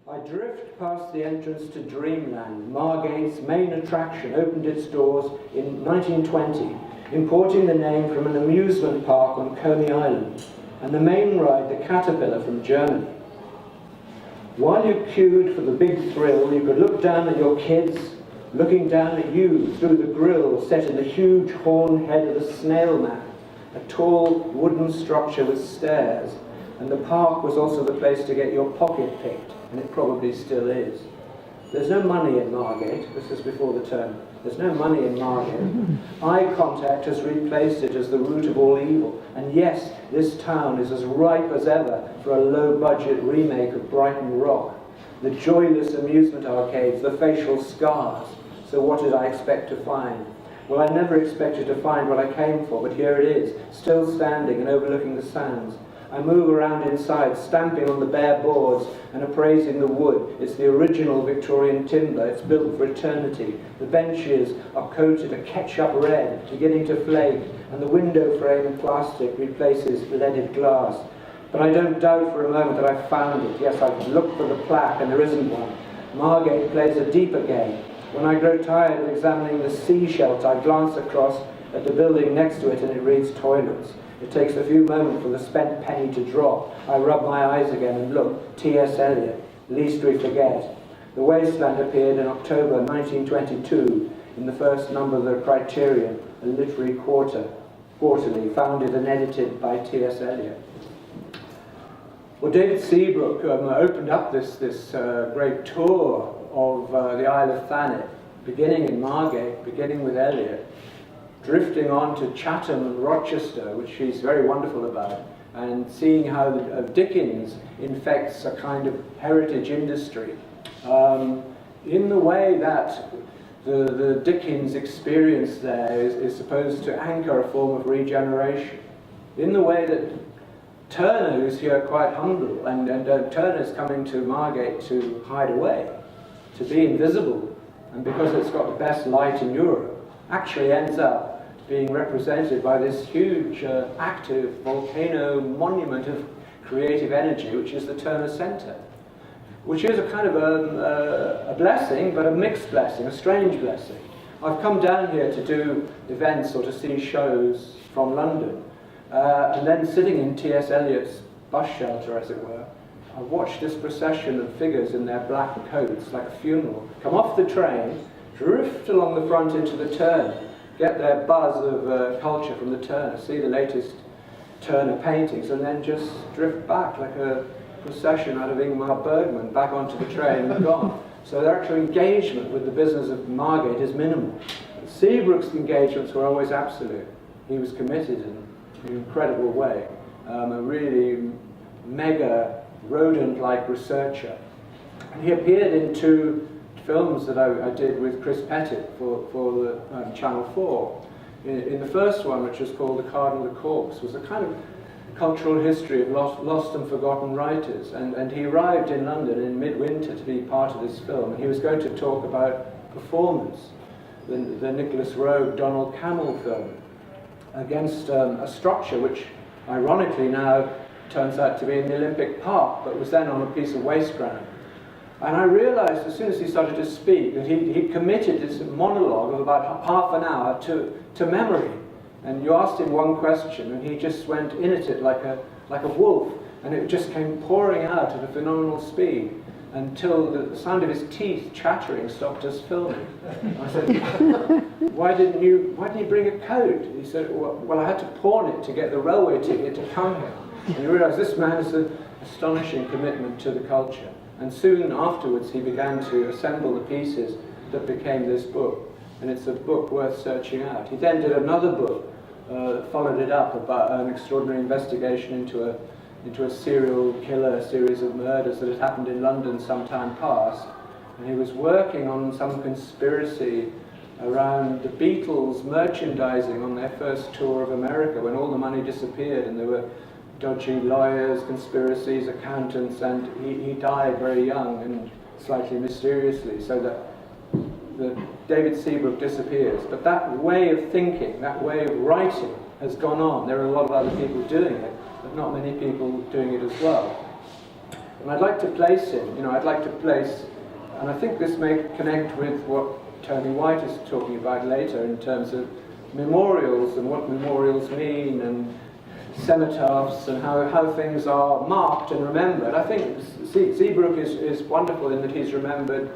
I drift past the entrance to Dreamland. Margate's main attraction opened its doors in 1920, importing the name from an amusement park on Coney Island, and the main ride, the Caterpillar, from Germany. While you queued for the big thrill, you could look down at your kids, looking down at you through the grille set in the huge horn head of the snail man, a tall wooden structure with stairs, and the park was also the place to get your pocket picked, and it probably still is. There's no money in Margate. This is before the turn. There's no money in Margate. Eye contact has replaced it as the root of all evil. And yes, this town is as ripe as ever for a low-budget remake of Brighton Rock. The joyless amusement arcades, the facial scars. So what did I expect to find? Well, I never expected to find what I came for, but here it is, still standing and overlooking the sands. I move around inside, stamping on the bare boards and appraising the wood. It's the original Victorian timber. It's built for eternity. The benches are coated a ketchup red, beginning to flake, and the window frame in plastic replaces leaded glass. But I don't doubt for a moment that I've found it. Yes, I've looked for the plaque, and there isn't one. Margate plays a deeper game. When I grow tired of examining the sea shelter, I glance across at the building next to it, and it reads toilets. It takes a few moments for the spent penny to drop. I rub my eyes again and look. T.S. Eliot, Lest We Forget. The Wasteland appeared in October 1922 in the first number of the Criterion, a literary quarterly, founded and edited by T.S. Eliot. Well, David Seabrook opened up this great tour of the Isle of Thanet, beginning in Margate, beginning with Eliot, drifting on to Chatham and Rochester, which he's very wonderful about, and seeing how Dickens infects a kind of heritage industry in the way that the Dickens experience there is supposed to anchor a form of regeneration, in the way that Turner, who's here quite humble, and Turner's coming to Margate to hide away, to be invisible, and because it's got the best light in Europe, actually ends up being represented by this huge active volcano monument of creative energy, which is the Turner Centre, which is a kind of a blessing, but a mixed blessing, a strange blessing. I've come down here to do events or to see shows from London, and then sitting in T.S. Eliot's bus shelter, as it were, I watched this procession of figures in their black coats, like a funeral, come off the train, drift along the front into the Turner, get their buzz of culture from the Turner, see the latest Turner paintings, and then just drift back like a procession out of Ingmar Bergman, back onto the train and gone. So their actual engagement with the business of Margate is minimal. Seabrook's engagements were always absolute. He was committed in an incredible way, a really mega rodent-like researcher. And he appeared in two films that I did with Chris Pettit for the Channel 4. In the first one, which was called The Card and the Corpse, was a kind of cultural history of lost and forgotten writers. And he arrived in London in midwinter to be part of this film. And he was going to talk about performance, the Nicholas Roeg, Donald Cammell film, against a structure which, ironically now, turns out to be in the Olympic Park, but was then on a piece of waste ground. And I realized as soon as he started to speak that he committed this monologue of about half an hour to memory. And you asked him one question and he just went in at it like a wolf, and it just came pouring out at a phenomenal speed until the sound of his teeth chattering stopped us filming. And I said, why didn't you bring a coat? He said, well, I had to pawn it to get the railway ticket to come here. And you realize this man has an astonishing commitment to the culture. And soon afterwards he began to assemble the pieces that became this book. And it's a book worth searching out. He then did another book that followed it up, about an extraordinary investigation into a serial killer, a series of murders that had happened in London some time past. And he was working on some conspiracy around the Beatles merchandising on their first tour of America, when all the money disappeared and there were dodgy lawyers, conspiracies, accountants, and he died very young and slightly mysteriously, so that David Seabrook disappears. But that way of thinking, that way of writing has gone on. There are a lot of other people doing it, but not many people doing it as well. And I'd like to place him, I'd like to place, and I think this may connect with what Tony White is talking about later in terms of memorials and what memorials mean, and cenotaphs and how things are marked and remembered. I think Seabrook is wonderful in that he's remembered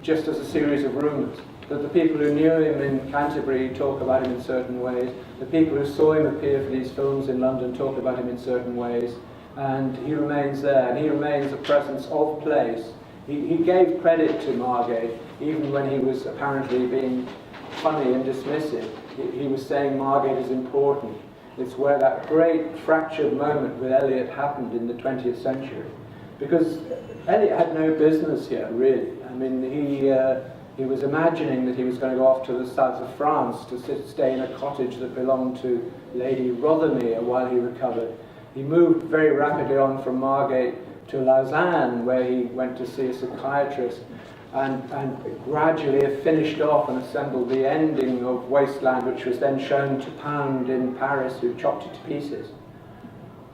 just as a series of rumours. That the people who knew him in Canterbury talk about him in certain ways, the people who saw him appear for these films in London talk about him in certain ways, and he remains there, and he remains a presence of place. He gave credit to Margate, even when he was apparently being funny and dismissive. He was saying Margate is important. It's where that great fractured moment with Eliot happened in the 20th century. Because Eliot had no business here, really. I mean, he was imagining that he was going to go off to the south of France to stay in a cottage that belonged to Lady Rothermere while he recovered. He moved very rapidly on from Margate to Lausanne, where he went to see a psychiatrist, and gradually finished off and assembled the ending of Wasteland, which was then shown to Pound in Paris, who chopped it to pieces.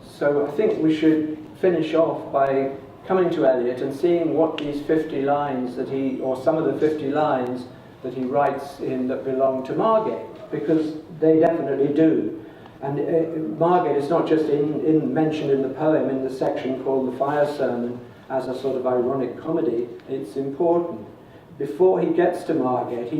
So I think we should finish off by coming to Eliot and seeing what these 50 lines that or some of the 50 lines that he writes in that belong to Margate, because they definitely do. And Margate is not just mentioned in the poem in the section called The Fire Sermon as a sort of ironic comedy. It's important. Before he gets to Margate,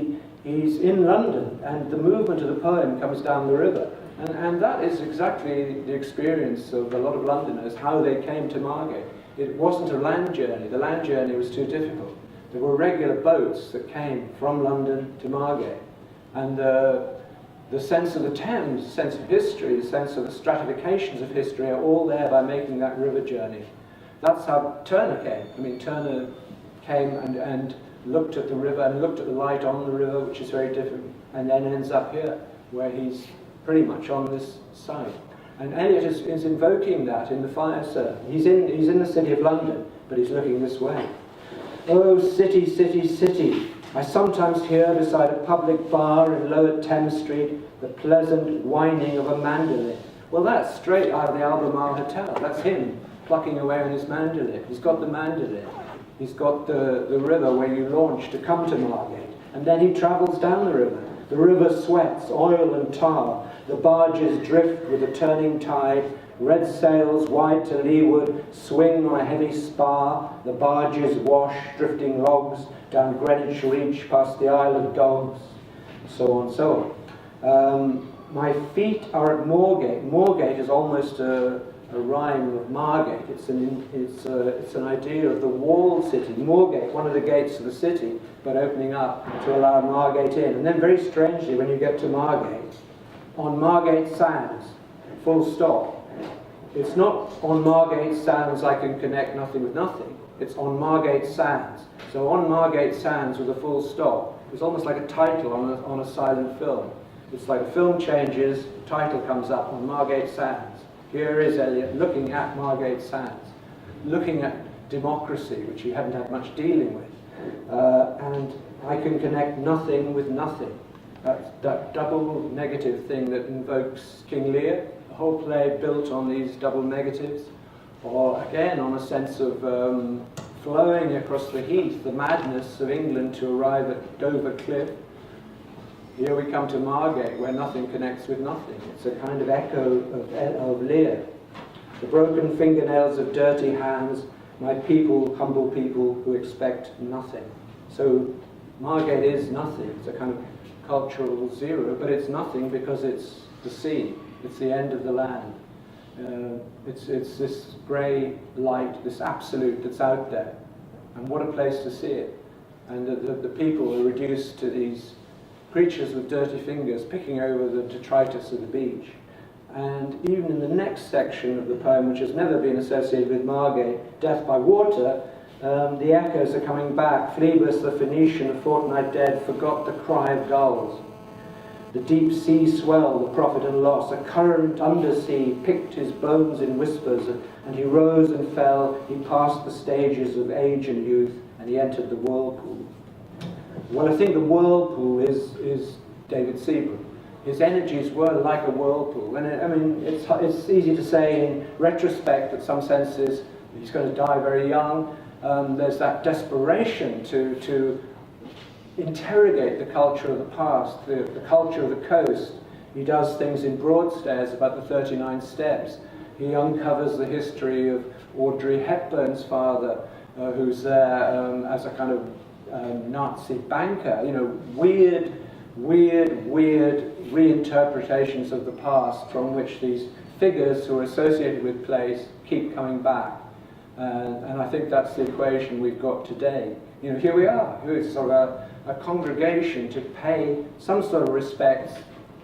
he's in London, and the movement of the poem comes down the river. And that is exactly the experience of a lot of Londoners, how they came to Margate. It wasn't a land journey. The land journey was too difficult. There were regular boats that came from London to Margate. And the sense of the Thames, the sense of history, the sense of the stratifications of history are all there by making that river journey. That's how Turner came. I mean, Turner came and looked at the river and looked at the light on the river, which is very different, and then ends up here, where he's pretty much on this side. And Eliot is invoking that in The Fire Sermon. He's in the city of London, but he's looking this way. Oh, city, city, city, I sometimes hear beside a public bar in Lower Thames Street the pleasant whining of a mandolin. Well, that's straight out of the Albemarle Hotel. That's him plucking away on his mandolin. He's got the mandolin. He's got the river where you launch to come to Margate. And then he travels down the river. The river sweats, oil and tar. The barges drift with a turning tide. Red sails wide to leeward swing on a heavy spar. The barges wash drifting logs down Greenwich Reach past the Isle of Dogs. So on, so on. My feet are at Moorgate. Moorgate is almost a rhyme of Margate. It's an idea of the walled city. Moorgate, one of the gates of the city, but opening up to allow Margate in. And then very strangely, when you get to Margate, on Margate Sands, full stop. It's not on Margate Sands I can connect nothing with nothing. It's on Margate Sands. So on Margate Sands with a full stop. It's almost like a title on a silent film. It's like a film changes, the title comes up on Margate Sands. Here is Eliot looking at Margate Sands, looking at democracy, which he hadn't had much dealing with. And I can connect nothing with nothing. That double negative thing that invokes King Lear, the whole play built on these double negatives, or again on a sense of flowing across the heath, the madness of England to arrive at Dover Cliff. Here we come to Margate, where nothing connects with nothing. It's a kind of echo of Lear. The broken fingernails of dirty hands, my people, humble people who expect nothing. So Margate is nothing. It's a kind of cultural zero, but it's nothing because it's the sea. It's the end of the land. It's this grey light, this absolute that's out there. And what a place to see it. And the people are reduced to these creatures with dirty fingers picking over the detritus of the beach. And even in the next section of the poem, which has never been associated with Margate, Death by Water, the echoes are coming back. Phlebas the Phoenician, a fortnight dead, forgot the cry of gulls. The deep sea swell, the profit and loss, a current undersea picked his bones in whispers, and he rose and fell, he passed the stages of age and youth, and he entered the whirlpool. Well, I think the whirlpool is David Seabrook. His energies were like a whirlpool. And I mean, it's easy to say in retrospect that some senses he's going to die very young. There's that desperation to interrogate the culture of the past, the culture of the coast. He does things in Broadstairs about the 39 Steps. He uncovers the history of Audrey Hepburn's father, who's there as a kind of Nazi banker. You know, weird reinterpretations of the past from which these figures who are associated with place keep coming back. And I think that's the equation we've got today. You know, here we are. It's sort of a congregation to pay some sort of respect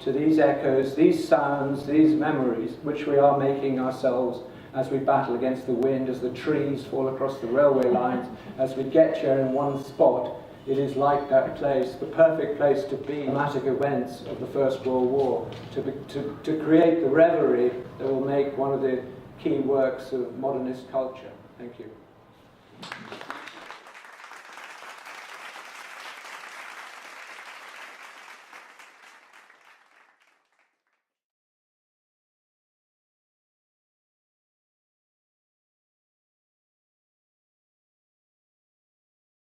to these echoes, these sounds, these memories, which we are making ourselves as we battle against the wind, as the trees fall across the railway lines, as we get here in one spot. It is like that place, the perfect place to be. Dramatic events of the First World War, to create the reverie that will make one of the key works of modernist culture. Thank you.